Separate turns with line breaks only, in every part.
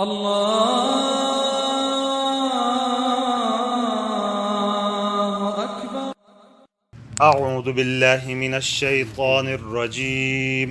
अल्लाहु अकबर।
अऊज़ु बिल्लाहि मिनश शैतानिर रजीम।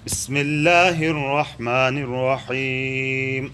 बिस्मिल्लाहिर रहमानिर रहीम।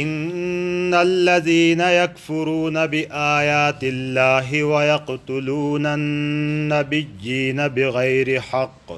इन्नल्लज़ीना यकफ़ुरूना बिआयातिल्लाहि व यक़्तुलूनन नबिय्यीना बिग़ैरि हक़्क़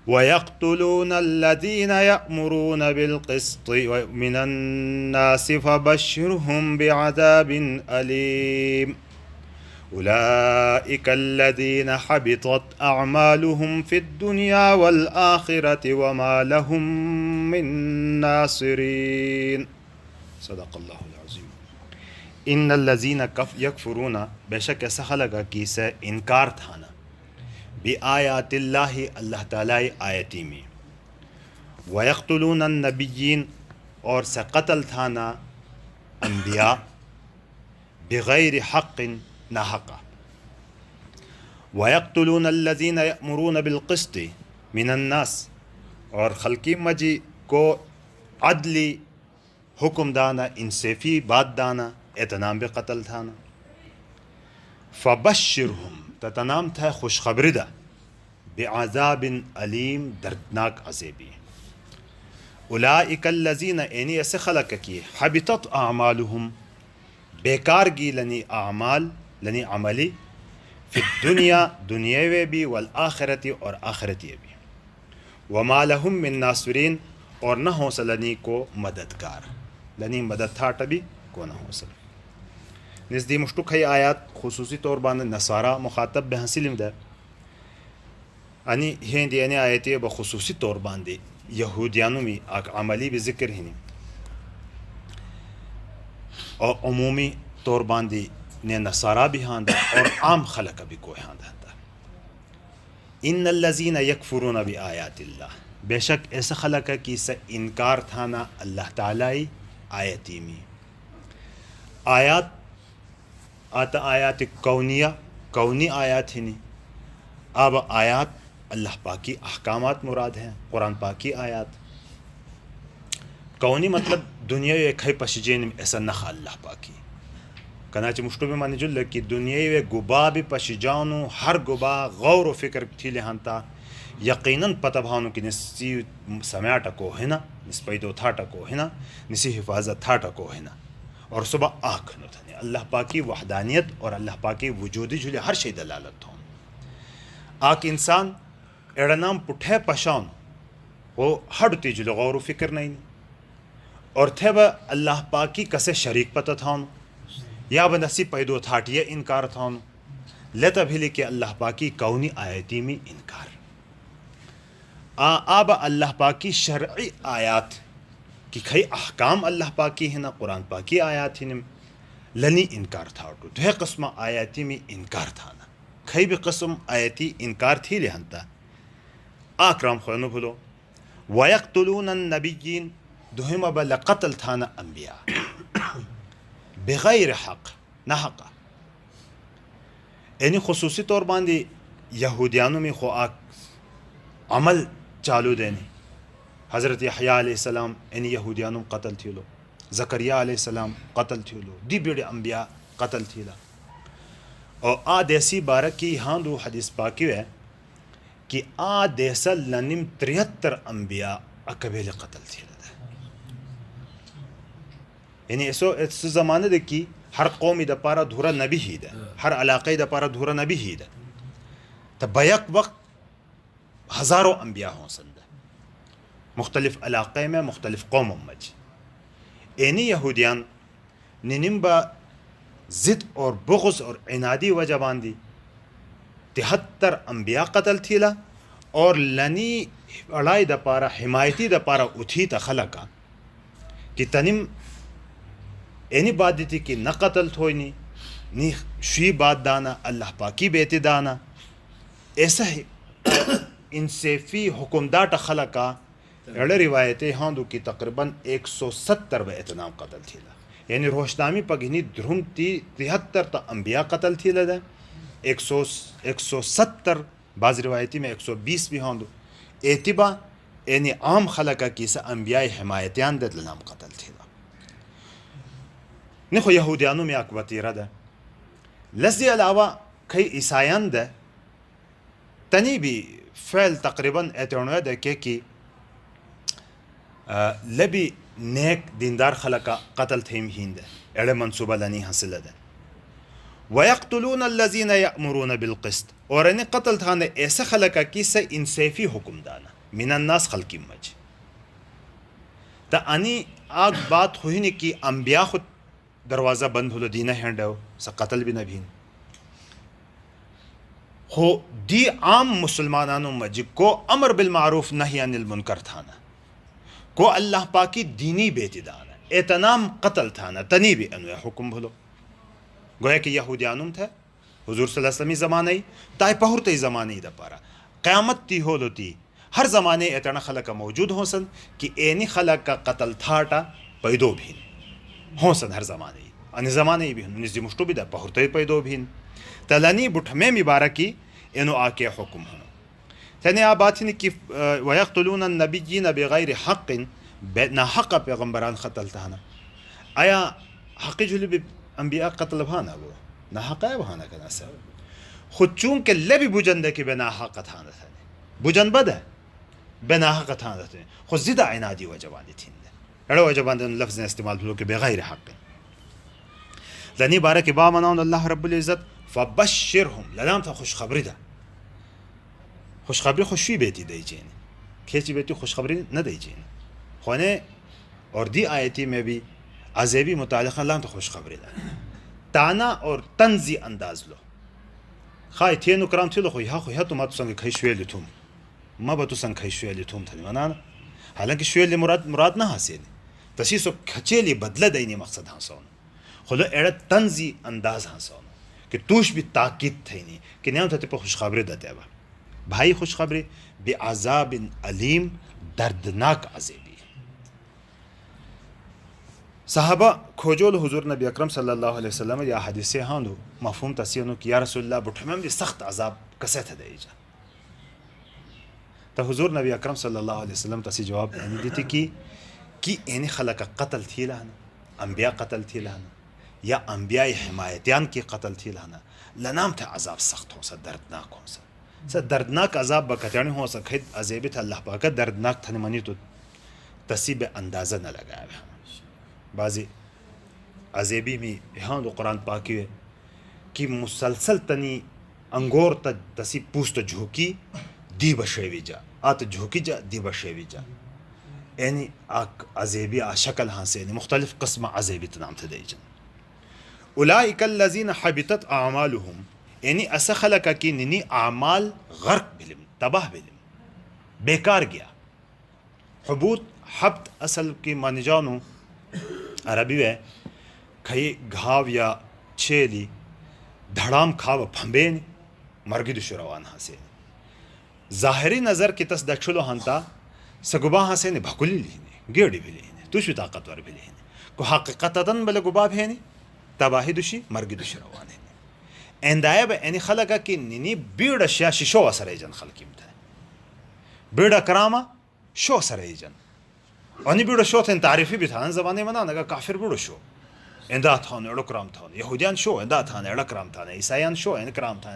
व यक़्तुलूनल्लज़ीना यअमुरूना बिल्क़िस्ति मिनन नासि फ़बश्शिरहुम बिअज़ाबिन अलीम। उलाइकल्लज़ीना हबितत अअमालुहुम फ़िद्दुनिया वल आखिरति वमा लहुम मिन नासिरीन। सदक़ल्लाहुल अज़ीम। इन्नल्लज़ीना यकफ़ुरूना, बेशक ऐसा खलका कि से इनकार थाना, बिआयातिल्लाहि अल्लाह ताला आयती में, व यक़्तुलूनन नबिय्यीन और से क़त्ल थाना अंबिया, बिग़ैरि हक़्क़िन नाहक़ा, व यक़्तुलूनल्लज़ीना यअमुरूना बिल्क़िस्ति मिनन नास और खल्की मजी को अदली हुक्म दाना, इंसेफ़ी बात दाना, एतनाम बे क़त्ल थाना। फ़बश्शिरहुम ततनाम था खुशखबरी दा, बिअज़ाबिन अलीम दर्दनाक अज़ेबी। उलाइकल्लज़ीना यानी ऐसे खलक किए, हबितत अअमालुहुम बेकार गी लनी आमाल लनी अमली, फिर दुनिया दुनियावे भी, वल आखिरती और आखिरती भी, वमा लहुम मिन नासिरीन और न हौसलनी को मददगार, लनी मदद था टबी को न हौसल। नज़दी मुश्तुक है आयात खुसूसी तौर बान नसारा मुखातब बेहसिलिम दा अनि हें यानी आयती बखुसूसी तौर बांदे यहूदियानु में आक अमली भी ज़िक्र हिनी और अमूमी तौर बांदी ने नसारा भी हांदा और आम खलक भी कोई हांदा। इन्नल्लज़ीना यकफ़ुरूना बिआयातिल्लाह, बेशक ऐसा खलक कि से इनकार थाना अल्लाह ताला आयती में। आयात आता आयात कौनिया, कौनी आयात ही नहीं। अब आयात अल्लाह पाकी अहकामात मुराद हैं, कुरान पाकी आयात। कौनी मतलब दुनिया एक है पशिजेन ऐसा नख अल्लाह पाकी कनाच मुश्तो में माने जुल्ले कि दुनिया वे गुबा भी पशिजानु हर गुबा गौर व फिक्र थी लेहानता यकीनन पता भावनु कि निसी समय टको है ना, निस पैदो था टको है ना, निसी हिफाजत था टको है ना, और सुबह आँख नो थने अल्लाह पाकी वहदानियत और अल्लाह पाकी वजूदी जुले हर शे दलालत हो। आक इंसान एड़नाम पुठे पशान वो हड़ती जुले गौर व फिक्र नहीं और थे वह अल्लाह पाकी कसे शरीक पता था या ब नसी पैदो थाटिया इनकार था लेता भी के अल्लाह पाकी कौनी आयती में इनकार। आब अल्लाह पाकी शरई आयात कि खई अहकाम अल्लाह पाकी है ना, कुरान पाकी आयात ही लनी इनकार था। तो कस्म आयती में इनकार था ना, खई भी कस्म आयती इनकार थी लेहनता आक्राम खुनो भलो। वयक़्तुलून नबिय्यीन दुहिम बल क़त्ल थाना अंबिया बिग़ैर हक़ नाहक़ा, यानी खुसूसी तौर बांदी यहूदियानों में खो आक अमल चालू देने। हज़रत यहया अलैहिस्सलाम यानी यहूदियानों क़त्ल थी लो, ज़करिया अलैहिस्सलाम क़त्ल थी लो, दी बेड़े अंबिया क़त्ल थी ला। और आ देसी बारक की हाँ दो हदीस पाकी है कि आ देसल लनिम 73 अंबिया अकबेल क़त्ल थी ला। यानी ऐसो इस ज़माने दे की हर कौमी द पारा धूरा नबी ही दा, हर इलाक़े द पारा धूरा नबी ही दा, तो बैक वक्त हज़ारों अंबिया हों संदा मुख्तलिफ़ इलाक़े में मुख्तलिफ़ कौमों में। यानी यहूदियान निनिम्बा ज़िद और बुग़्ज़ और इनादी वजह बांदी 73 अंबिया क़त्ल थीला और लनी अड़ाई द पारा हिमायती द पारा उठी तखलका कि तनिम यानी बात दी थी कि न कत्ल थोई नी शी बात दाना अल्लाह पाकी बेते दाना ऐसा ही इंसेफी हुकुमदार टखला का एड़े रिवायतें हाँ दो की तकरीबन 170 व इतनाम कत्ल थी ला। यानी रोशनामी पगिनी ध्रुम 73 ता अंबिया कत्ल थी ला 170 बाज़ रिवायती में 120 भी हाँ दो एतिबा यानी आम खलका की सा अम्बिया हिमायतियान दे लनाम कतल थी ने खो यहूदियानों में अकबतीरा दा लस्दी अलावा कई ईसायान दा तनी भी फ़ैल तकरीबन एतोणुआ दे के कि लबी नेक दीनदार खलका कतल थीम हिंद एड़े मंसूबा लनी हासिल दा वयक़्तुलून अल्लज़ीना यअमुरून बिलक़िस्त और इन्हें कत्ल थाने ऐसा खलका की से इंसाफी हुक्म दाना मिनन्नास खल्की मज ता अनी आग बात हुई नहीं कि अम्बिया खुद दरवाज़ा बंद हो दीना हैंडो सा कत्ल भी न भी हो दी आम मुसलमानों मज को अमर बिल मारूफ नही अनिल मुनकर थाना को अल्लाह पाकी दीनी बेतिदाना एतनाम कत्ल थाना तनी भी अनु हुक्म भलो गोया कि यहूदियानुम था हुजूर सल्लल्लाहु अलैहि वसल्लम ज़माने ताई पहुरते ज़माने द पारा क़यामत ती होती हर ज़माने एतना खलक मौजूद होसन कि एनी खलक का कत्ल थाटा पैदो भी होसन हर ज़माने अन ज़माने भी निजी मुश्तो भी द पहुरते पैदो भी तलनी बुठमे मुबारकी एनो आके हुक्म हो तने आ बात नहीं कि वयक़्तुलून अन्नबिय्यीन बिग़ैरि हक़्क़िन ना हक़ पैगम्बरान क़त्ल थाना आया हक़ जुल अम्बिया कत्ल भाना वो ना हक़ है भाना करना सब खुद चूं के ले भी बुजन दे कि बेना हक़ थाना था बुजन बद है बेना हक़ थाना था खुद ज़िदा इनादी वजबानी थी अड़ो वजबान लफ्ज़ इस्तेमाल भलो के बेग़ैर हक़ लनी बारह के बा मनाउन अल्लाह रब्बुल इज़्ज़त फ़बश्शिरहुम लनाम था खुशखबरी दा खुशखबरी खुशी बेटी दे चीन खेची बेटी खुशखबरी न दे चीन खोने और दी आयती में भी अज़ेबी मुतालिक़ अल्लाह तो खुशखबरी दा ताना और तंजी अंदाज लो खाई थे नुकराम थे लो खुया तुम तो संग खई शुएली तुम माँ बतु संग खई शुएली तुम था मना हालांकि शुएली मुराद ना हासिल तसी सो खचेली बदला देनी मकसद हासोन खुलो एड़ा तंजी अंदाज हासोन कि तूश भी ताकीद थी नहीं कि नहीं होता खुशखबरी देते भाई खुशखबरी बे अज़ाबिन अलीम दर्दनाक अज़ेबी साहबा खोजोल हुजूर नबी अकरम सल्लल्लाहु अलैहि वसल्लम या हदीस हाँ दो मफहूम तसीनो कि या रसूलुल्लाह बुठमम भी सख्त अज़ाब कसे थे देजा तो हुजूर नबी अकरम सल्लल्लाहु अलैहि वसल्लम तसी जवाब दी थी कि इन खलक कत्ल थी लाना अम्बिया कत्ल थी लाना या अम्बिया हिमायतियान की कत्ल थी लाना लनाम थे अज़ाब सख्त हो सा दर्दनाक हो सा दर्दनाक अज़ाब बकतनी हो सा खैद अज़ेबी था अल्लाह पाक दर्दनाक था मनी तो तसी बे अंदाज़ा न लगाया बाज़ी अज़ेबी में यहाँ तो कुरान पाकी है कि मुसलसल तनी अंगोर तसी पूछ तो झोंकी दी बशेवी जा आत झोंकी जा दी बशेवी जा यानी आक अज़ेबी आ शक्ल हाँ से मुख्तलिफ कस्म अज़ेबी तनाम थे दे जन उलाइकल्लज़ीन हबितत आमालुहुम यानी ऐसा खलका कि निनी आमाल गर्क बिलिम तबाह बिलिम बेकार गया हबूत हब्त असल की मान जानू अरबी है खई घाव या छेली धड़ाम खाव फंबेन मरगी दुशरवान हासे ज़ाहिरी नज़र की तस दक्षुलो हंता सगुबा हासे ने भकुली लीने गेड़ी भी लीने तुश ताकतवर भी लीने को हकीकतन बले गुबा है ने तबाही दुशी मरगी दुशरवान है एंदायब यानी खलका कि निनी बीड़ अशिया शिशो असर जन खलकीमत है बीड़ा करामा शो असर जन अनि बीड़ो शो थे तारीफी भी था ज़बाने मना नगा काफिर बीड़ो शो इंदा था ने कराम था यहूदियान शो इंदा था ने कराम था ईसायान शो इन कराम था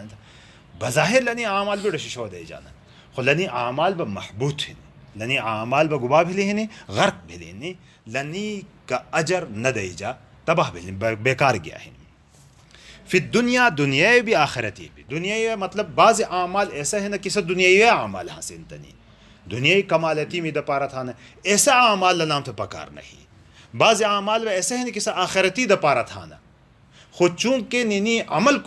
बज़ाहिर लनी आमाल बीड़ो शो दे जाना खुलनी आमाल ब महबूत है लनी आमाल ब गुबा भी लेने गर्क भी लेने लनी का अजर न दे जा तबाह भी बेकार गया है फिर दुनिया दुनिया भी आखिरती भी दुनिया मतलब बाज़ आमाल ऐसा है ना किसी दुनिया आमाल हासिल तनी दुनियाई कमालती में दपारा था ना ऐसा आमाल नाम तो पकार नहीं बाज़ आमाल में ऐसे हैं किसा आखिरती दपारा था ना खुद चूँकि निनी अमल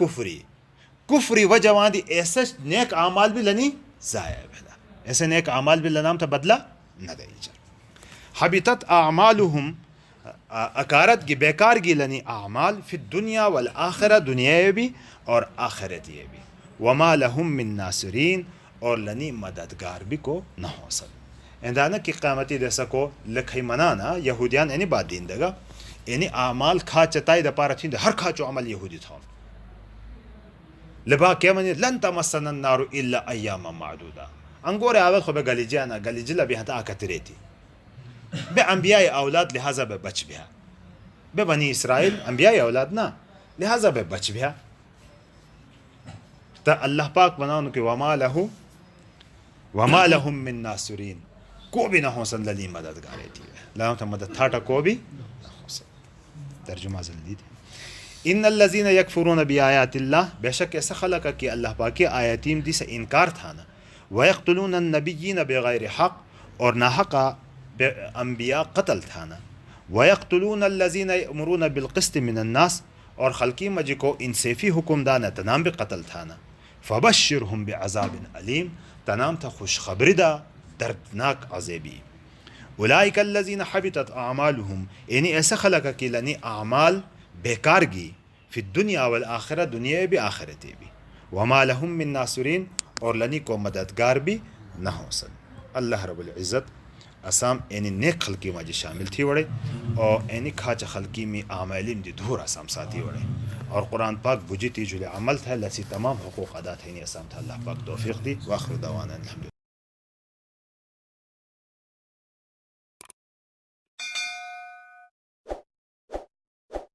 कुफरी वजवादी ऐसे नेक आमाल भी लनी ज़ाया भला ऐसे नेक आमाल भी लनाम तो बदला न दे हबितत आमालुहुम अकारत की बेकार की लनी आमाल फिर दुनिया वल आखिरा दुनिया भी और आखिरती भी वमा लहुम मिन नासिरीन और लनी मददगार भी को न हो सक इंदाना की क़यामती दे सको लखई मनाना यहूदियान यानी बाद दीन दगा यानी आमाल खा चताई दपारा थी हर खा चो अमल यहूदी था लिबा क्या मनी लन तमस्सना नारु इल्ला अय्यामा मादूदा انگور اول خو به گلیجانا گلیجلا به هتا اکتریتی به انبیاء اولاد لہذا به بچ بها به بنی اسرائیل انبیاء اولاد نا لہذا به بچ بها تا اللہ پاک بناونو کہ وما لهم من ناصرین کو بھی نہ ہو سن للی مددگار تھی لا تو مدد تھاٹا کو بھی نہ ہو سن ترجمہ جلدی تھی ان الذين يكفرون بآيات الله بشک ایسا خلق کہ اللہ پاک کی آیاتیم دی سے انکار تھا نا ويقتلون النبيين بغیر حق اور ناحق انبیاء قتل تھا نا ويقتلون الذين يأمرون بالقسط من الناس اور خلقی مجھ کو انصافی حکم دانا تنام بھی قتل تھا نا فبشرهم بعذاب علیم تنام تھا خوشخبری دا دردناک عذابی اولئک الذین حبطت اعمالهم یعنی ایسا خلق کہ لنی اعمال بیکار گی فی الدنیا والآخرہ دنیا بھی آخرت بھی وما لهم من ناصرین اور لنی کو مددگار بھی نہ ہو سن اللہ رب العزت اسام یعنی نیک خلقی ماجی شامل تھی وڑے اور یعنی کھاچ خلقی میں عاملین دی دھور اسام ساتھی وڑے اور قرآن پاک بجیتی جل عمل تھا لسی تمام حقوق ادا تھے اسام تھا اللہ پاک توفیق دی واخر دعوانا الحمدللہ